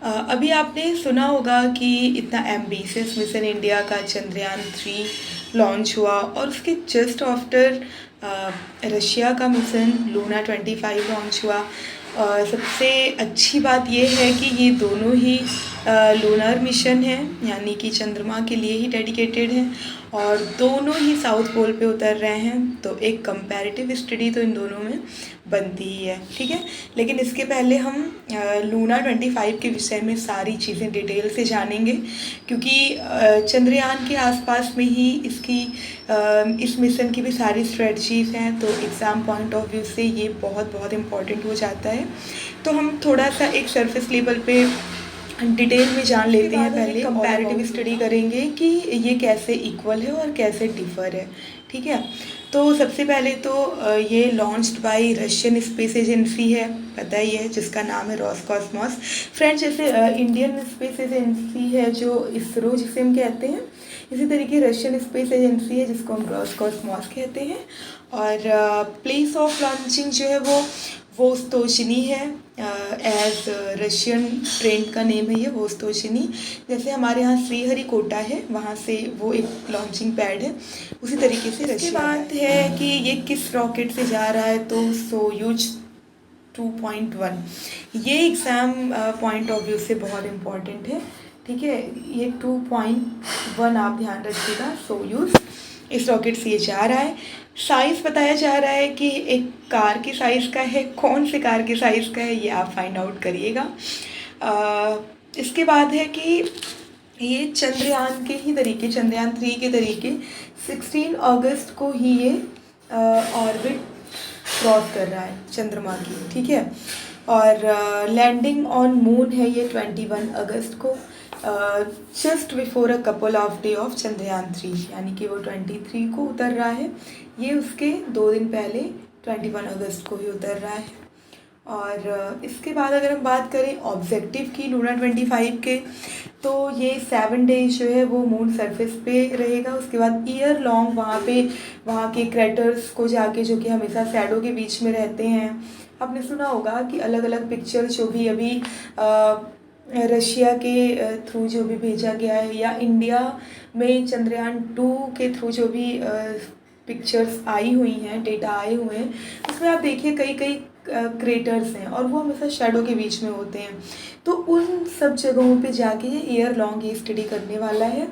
अभी आपने सुना होगा कि इतना एम्बिशियस मिशन इंडिया का चंद्रयान 3 लॉन्च हुआ और उसके जस्ट आफ्टर रशिया का मिशन लूना 25 लॉन्च हुआ। सबसे अच्छी बात ये है कि ये दोनों ही लूनर मिशन हैं, यानी कि चंद्रमा के लिए ही डेडिकेटेड हैं और दोनों ही साउथ पोल पे उतर रहे हैं। तो एक कंपैरेटिव स्टडी तो इन दोनों में बनती ही है, ठीक है। लेकिन इसके पहले हम लूना 25 के विषय में सारी चीज़ें डिटेल से जानेंगे, क्योंकि चंद्रयान के आसपास में ही इस मिशन की भी सारी स्ट्रेटजीज़ हैं। तो एग्ज़ाम पॉइंट ऑफ व्यू से ये बहुत बहुत इम्पॉर्टेंट हो जाता है। तो हम थोड़ा सा एक सरफेस लेवल पे डिटेल में जान लेते हैं। पहले कंपैरेटिव स्टडी करेंगे कि ये कैसे इक्वल है और कैसे डिफ़र है, ठीक है। तो सबसे पहले तो ये launched by Russian space agency है, पता ही है, जिसका नाम है रोसकॉस्मोस। फ्रेंड्स, जैसे इंडियन स्पेस एजेंसी है जो इसरो जिसे हम कहते हैं, इसी तरीके रशियन स्पेस एजेंसी है जिसको हम रोसकॉस्मोस कहते हैं। और प्लेस ऑफ लॉन्चिंग जो है वो वोस्तोचनी है, एज रशियन ट्रेंड का नेम है ये वोस्तोचनी। जैसे हमारे यहाँ श्रीहरिकोटा है, वहाँ से वो एक लॉन्चिंग पैड है, उसी तरीके से रशिया। इसके बाद है कि ये किस रॉकेट से जा रहा है, तो सोयूज 2.1। ये एग्ज़ाम पॉइंट ऑफ व्यू से बहुत इम्पॉर्टेंट है, ठीक है। ये 2.1 आप ध्यान रखिएगा, सोयूज इस रॉकेट से ये जा रहा है। साइज़ बताया जा रहा है कि एक कार की साइज़ का है, कौन से कार की साइज़ का है ये आप फाइंड आउट करिएगा। इसके बाद है कि ये चंद्रयान के ही तरीके, चंद्रयान 3 के तरीके 16 अगस्त को ही ये ऑर्बिट क्रॉस कर रहा है चंद्रमा की, ठीक है। और लैंडिंग ऑन मून है ये 21 अगस्त को, just before a couple of day of Chandrayaan 3, यानी कि वो 23 को उतर रहा है, ये उसके 2 दिन पहले 21 अगस्त को ही उतर रहा है। और इसके बाद अगर हम बात करें ऑब्जेक्टिव की लूना 25 के, तो ये 7 डेज जो है वो मून सरफेस पे रहेगा। उसके बाद ईयर लॉन्ग वहाँ के क्रेटर्स को जाके, जो कि हमेशा शैडो के बीच में रहते हैं। आपने सुना होगा कि अलग अलग पिक्चर जो भी अभी रशिया के थ्रू जो भी भेजा गया है, या इंडिया में चंद्रयान 2 के थ्रू जो भी पिक्चर्स आई हुई हैं, डेटा आए हुए हैं, उसमें आप देखिए कई कई क्रेटर्स हैं और वो हमेशा शैडो के बीच में होते हैं। तो उन सब जगहों पे जाके ये ईयर लॉन्ग ये स्टडी करने वाला है।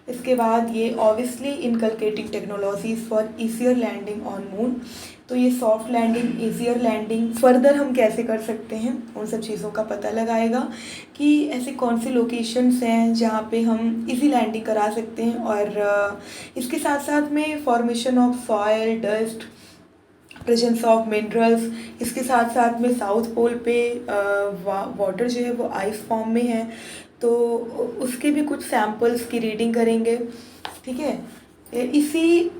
इसके बाद ये obviously inculcating technologies for easier landing on moon. तो ये soft landing, easier landing further हम कैसे कर सकते हैं, उन सब चीज़ों का पता लगाएगा कि ऐसे कौन सी लोकेशंस हैं जहाँ पे हम इजी लैंडिंग करा सकते हैं। और इसके साथ साथ में formation of soil, dust, presence of minerals, इसके साथ साथ में साउथ पोल पे वाटर जो है वो आइस फॉर्म में है, तो उसके भी कुछ सैम्पल्स की रीडिंग करेंगे, ठीक है। इसी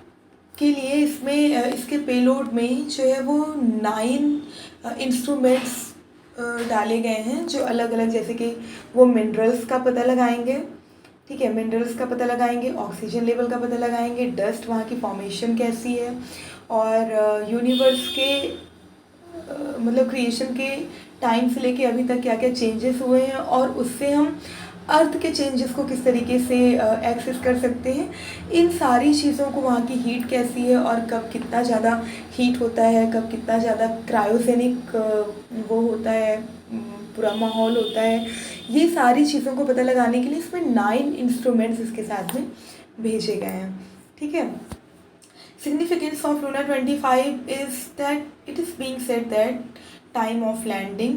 के लिए इसमें इसके पेलोड में जो है वो 9 इंस्ट्रूमेंट्स डाले गए हैं, जो अलग अलग, जैसे कि वो मिनरल्स का पता लगाएंगे, ठीक है, मिनरल्स का पता लगाएंगे, ऑक्सीजन लेवल का पता लगाएंगे, डस्ट वहाँ की फॉर्मेशन कैसी है, और यूनिवर्स के मतलब क्रिएशन के टाइम से लेके अभी तक क्या क्या चेंजेस हुए हैं, और उससे हम अर्थ के चेंजेस को किस तरीके से एक्सेस कर सकते हैं। इन सारी चीज़ों को, वहाँ की हीट कैसी है और कब कितना ज़्यादा हीट होता है, कब कितना ज़्यादा क्रायोजेनिक वो होता है, पूरा माहौल होता है, ये सारी चीज़ों को पता लगाने के लिए इसमें 9 इंस्ट्रूमेंट्स इसके साथ में भेजे गए हैं, ठीक है। Significance of Luna 25 is that it is being said that time of landing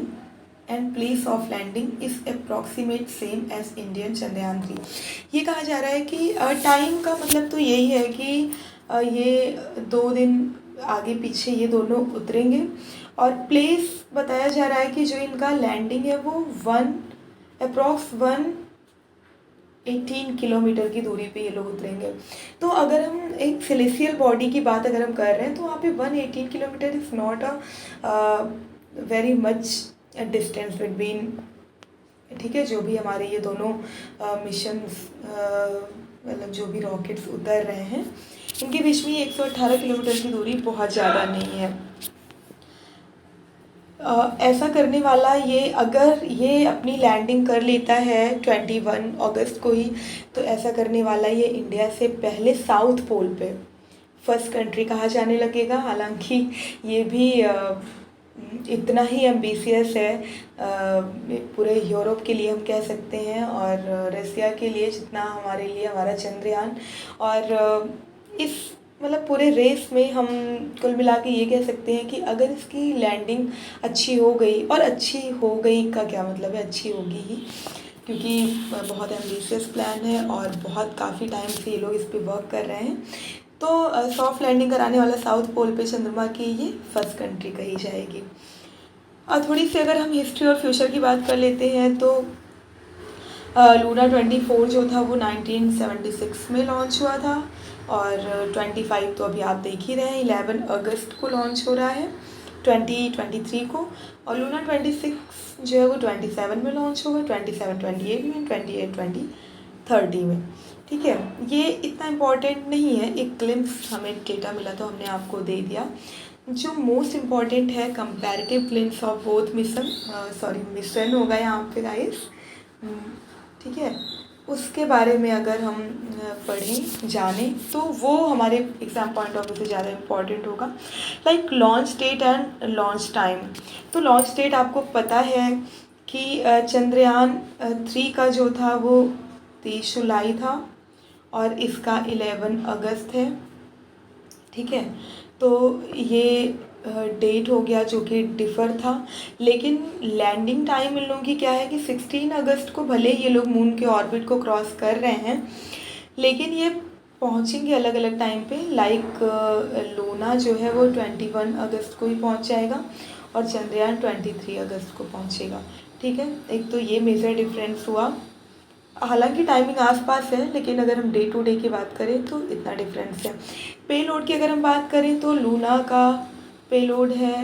and place of landing is approximate same as Indian Chandrayaan 3। ये कहा जा रहा है कि टाइम का मतलब तो यही है कि ये 2 दिन आगे पीछे ये दोनों उतरेंगे, और प्लेस बताया जा रहा है कि जो इनका लैंडिंग है वो अप्रॉक्स 18 किलोमीटर की दूरी पे ये लोग उतरेंगे। तो अगर हम एक सेलेस्टियल बॉडी की बात अगर हम कर रहे हैं, तो वहाँ पे 118 kilometre is not a very much distance between, ठीक है। जो भी हमारे ये दोनों मिशंस मतलब जो भी रॉकेट्स उतर रहे हैं, इनके बीच में 118 किलोमीटर की दूरी बहुत ज़्यादा नहीं है। ऐसा करने वाला ये, अगर ये अपनी लैंडिंग कर लेता है 21 अगस्त को ही, तो ऐसा करने वाला ये इंडिया से पहले साउथ पोल पे फर्स्ट कंट्री कहा जाने लगेगा। हालांकि ये भी इतना ही एम्बिशियस है पूरे यूरोप के लिए हम कह सकते हैं, और रसिया के लिए जितना हमारे लिए हमारा चंद्रयान। और इस मतलब पूरे रेस में हम कुल मिला के ये कह सकते हैं कि अगर इसकी लैंडिंग अच्छी हो गई, और अच्छी हो गई का क्या मतलब है, अच्छी होगी ही, क्योंकि बहुत एम्बिशियस प्लान है और बहुत काफ़ी टाइम से ये लोग इस पे वर्क कर रहे हैं। तो सॉफ्ट लैंडिंग कराने वाला साउथ पोल पे चंद्रमा की ये फर्स्ट कंट्री कही जाएगी। और थोड़ी सी अगर हम हिस्ट्री और फ्यूचर की बात कर लेते हैं तो लूना 24 जो था वो 1976 में लॉन्च हुआ था, और 25 तो अभी आप देख ही रहे हैं 11 अगस्त को लॉन्च हो रहा है 2023 को। और लूना 26 जो है वो 27 में लॉन्च होगा, 27 28 में, 28 2030 में। ठीक है, ये इतना इम्पॉर्टेंट नहीं है, एक ग्लिम्स हमें डेटा मिला तो हमने आपको दे दिया। जो मोस्ट इम्पॉर्टेंट है comparative glimpse of both mission होगा यहाँ पे गाइस, ठीक है, उसके बारे में अगर हम पढ़ें जानें तो वो हमारे एग्ज़ाम पॉइंट ऑफ व्यू से ज़्यादा इम्पॉर्टेंट होगा। Like launch date and launch time. तो लॉन्च डेट आपको पता है कि चंद्रयान 3 का जो था वो 23 जुलाई था, और इसका 11 अगस्त है। ठीक है, तो ये डेट हो गया जो कि डिफ़र था, लेकिन लैंडिंग टाइम इन लोगों की क्या है कि 16 अगस्त को भले ये लोग मून के ऑर्बिट को क्रॉस कर रहे हैं, लेकिन ये पहुंचेंगे अलग अलग टाइम पे। लाइक लूना जो है वो 21 अगस्त को ही पहुंच जाएगा, और चंद्रयान 23 अगस्त को पहुंचेगा। ठीक है, एक तो ये मेजर डिफरेंस हुआ। हालांकि टाइमिंग आसपास है, लेकिन अगर हम डे टू डे की बात करें तो इतना डिफरेंस है। पेलोड की अगर हम बात करें तो लूना का पेलोड है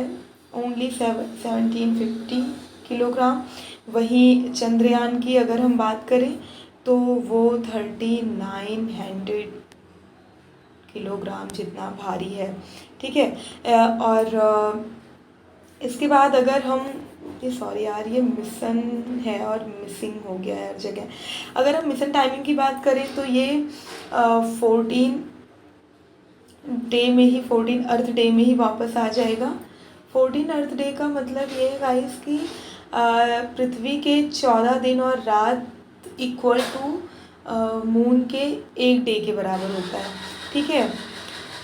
ओनली 1750 किलोग्राम, वहीं चंद्रयान की अगर हम बात करें तो वो 3900 किलोग्राम जितना भारी है। ठीक है, और इसके बाद अगर हम सॉरी यार, ये मिशन है और मिसिंग हो गया है हर जगह। अगर हम मिशन टाइमिंग की बात करें तो ये 14 डे में ही, 14 अर्थ डे में ही वापस आ जाएगा। 14 अर्थ डे का मतलब ये है गाइस कि पृथ्वी के 14 दिन और रात इक्वल टू मून के 1 डे के बराबर होता है। ठीक है,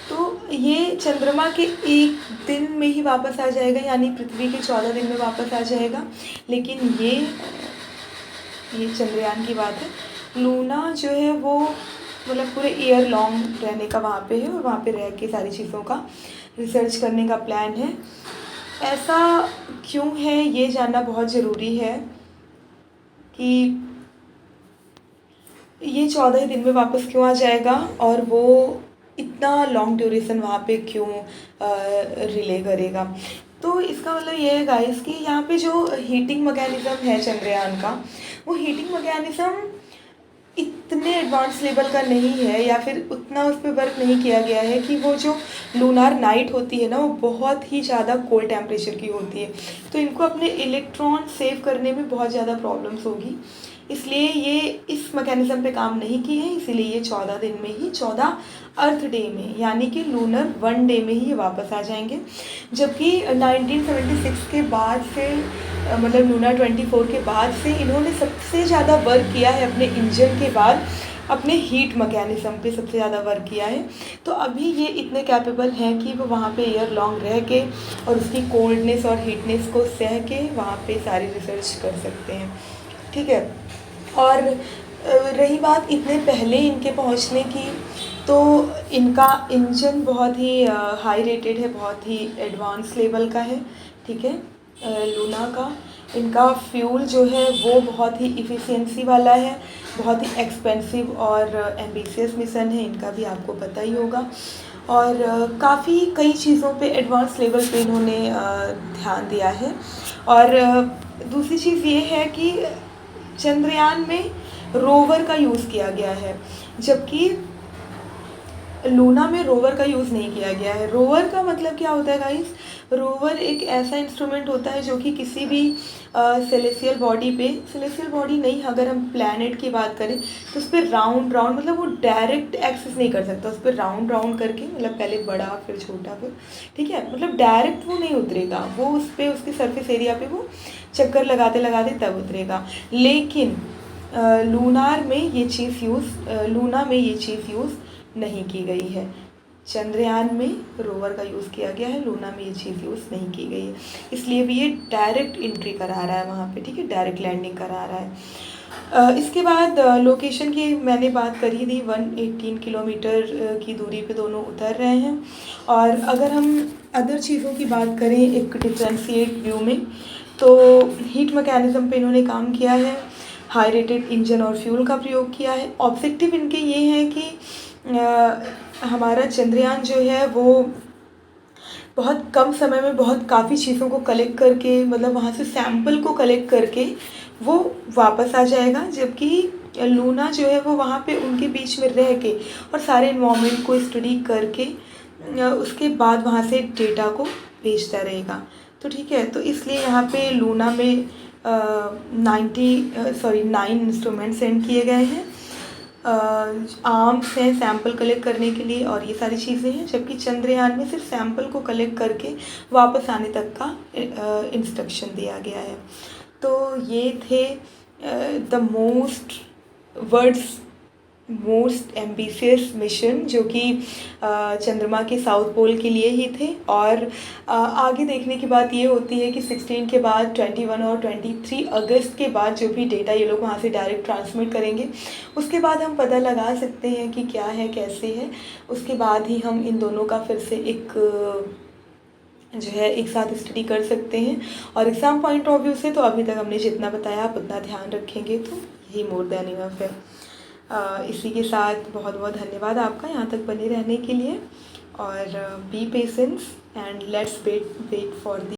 तो ये चंद्रमा के 1 दिन में ही वापस आ जाएगा, यानी पृथ्वी के 14 दिन में वापस आ जाएगा। लेकिन ये चंद्रयान की बात है। लूना जो है वो मतलब पूरे ईयर लॉन्ग रहने का वहाँ पे है, और वहाँ पे रह के सारी चीज़ों का रिसर्च करने का प्लान है। ऐसा क्यों है ये जानना बहुत ज़रूरी है कि ये 14 दिन में वापस क्यों आ जाएगा, और वो इतना लॉन्ग ड्यूरेशन वहाँ पे क्यों रिले करेगा। तो इसका मतलब ये है गाइस कि यहाँ पे जो हीटिंग मैकेनिज़्म है चंद्रयान का, वो हीटिंग मैकेनिज़्म इतने एडवांस लेवल का नहीं है, या फिर उतना उस पर वर्क नहीं किया गया है कि वो जो लूनार नाइट होती है ना, वो बहुत ही ज़्यादा कोल्ड टेम्परेचर की होती है, तो इनको अपने इलेक्ट्रॉन सेव करने में बहुत ज़्यादा प्रॉब्लम्स होगी। इसलिए ये इस मैकेनिज़्म पे काम नहीं की है, इसीलिए ये 14 दिन में ही, 14 अर्थ डे में, यानी कि लूनर 1 डे में ही ये वापस आ जाएंगे। जबकि 1976 के बाद से मतलब लूना 24 के बाद से इन्होंने सबसे ज़्यादा वर्क किया है अपने इंजन के बाद, अपने हीट मैकेनिज़्म पे सबसे ज़्यादा वर्क किया है। तो अभी ये इतने कैपेबल हैं कि वो वहाँ पे ईयर लॉन्ग रह के और उसकी कोल्डनेस और हीटनेस को सह के वहाँ पे सारी रिसर्च कर सकते हैं। ठीक है, और रही बात इतने पहले इनके पहुँचने की, तो इनका इंजन बहुत ही हाई रेटेड है, बहुत ही एडवांस लेवल का है। ठीक है, लूना का इनका फ्यूल जो है वो बहुत ही इफ़िशियंसी वाला है, बहुत ही एक्सपेंसिव और एम्बिशियस मिशन है, इनका भी आपको पता ही होगा। और काफ़ी कई चीज़ों पे एडवांस लेवल पे इन्होंने ध्यान दिया है। और दूसरी चीज़ ये है कि चंद्रयान में रोवर का यूज़ किया गया है, जबकि लूना में रोवर का यूज़ नहीं किया गया है। रोवर का मतलब क्या होता है गाइस? रोवर एक ऐसा इंस्ट्रूमेंट होता है जो कि किसी भी सेलेस्टियल बॉडी नहीं, अगर हम प्लैनेट की बात करें तो उस पर राउंड राउंड, मतलब वो डायरेक्ट एक्सेस नहीं कर सकता, उस पर राउंड राउंड करके, मतलब पहले बड़ा फिर छोटा फिर, ठीक है, मतलब डायरेक्ट वो नहीं उतरेगा, वो उस पर उसके सरफेस एरिया पे वो चक्कर लगाते लगाते तब उतरेगा। लेकिन लूना में ये चीज़ यूज़ नहीं की गई है। चंद्रयान में रोवर का यूज़ किया गया है, लूना में ये चीज़ यूज़ नहीं की गई है, इसलिए भी ये डायरेक्ट एंट्री करा रहा है वहाँ पे, ठीक है, डायरेक्ट लैंडिंग करा रहा है। इसके बाद लोकेशन की मैंने बात करी थी, 118 किलोमीटर की दूरी पे दोनों उतर रहे हैं। और अगर हम अदर चीज़ों की बात करें एक डिफरेंशिएट व्यू में, तो हीट मैकेनिज़्म पे इन्होंने काम किया है, हाई रेटेड इंजन और फ्यूल का प्रयोग किया है। ऑब्जेक्टिव इनके ये हैं कि हमारा चंद्रयान जो है वो बहुत कम समय में बहुत काफ़ी चीज़ों को कलेक्ट करके, मतलब वहाँ से सैंपल को कलेक्ट करके वो वापस आ जाएगा, जबकि लूना जो है वो वहाँ पे उनके बीच में रह के और सारे इन्वायरमेंट को स्टडी करके उसके बाद वहाँ से डेटा को भेजता रहेगा। तो ठीक है, तो इसलिए यहाँ पे लूना में 9 इंस्ट्रूमेंट सेंड किए गए हैं, आर्म्स हैं सैंपल कलेक्ट करने के लिए, और ये सारी चीज़ें हैं, जबकि चंद्रयान में सिर्फ सैंपल को कलेक्ट करके वापस आने तक का इंस्ट्रक्शन दिया गया है। तो ये थे द मोस्ट एम्बिशियस मिशन जो कि चंद्रमा के साउथ पोल के लिए ही थे। और आगे देखने की बात ये होती है कि 16 के बाद 21 और 23 अगस्त के बाद जो भी डेटा ये लोग वहाँ से डायरेक्ट ट्रांसमिट करेंगे, उसके बाद हम पता लगा सकते हैं कि क्या है कैसे है, उसके बाद ही हम इन दोनों का फिर से एक जो है एक साथ स्टडी कर सकते हैं। और एग्ज़ाम पॉइंट ऑफ व्यू से तो अभी तक हमने जितना बताया आप उतना ध्यान रखेंगे तो यही मोर देन इनफ है। इसी के साथ बहुत बहुत धन्यवाद आपका यहाँ तक बने रहने के लिए, और be patience and let's wait for the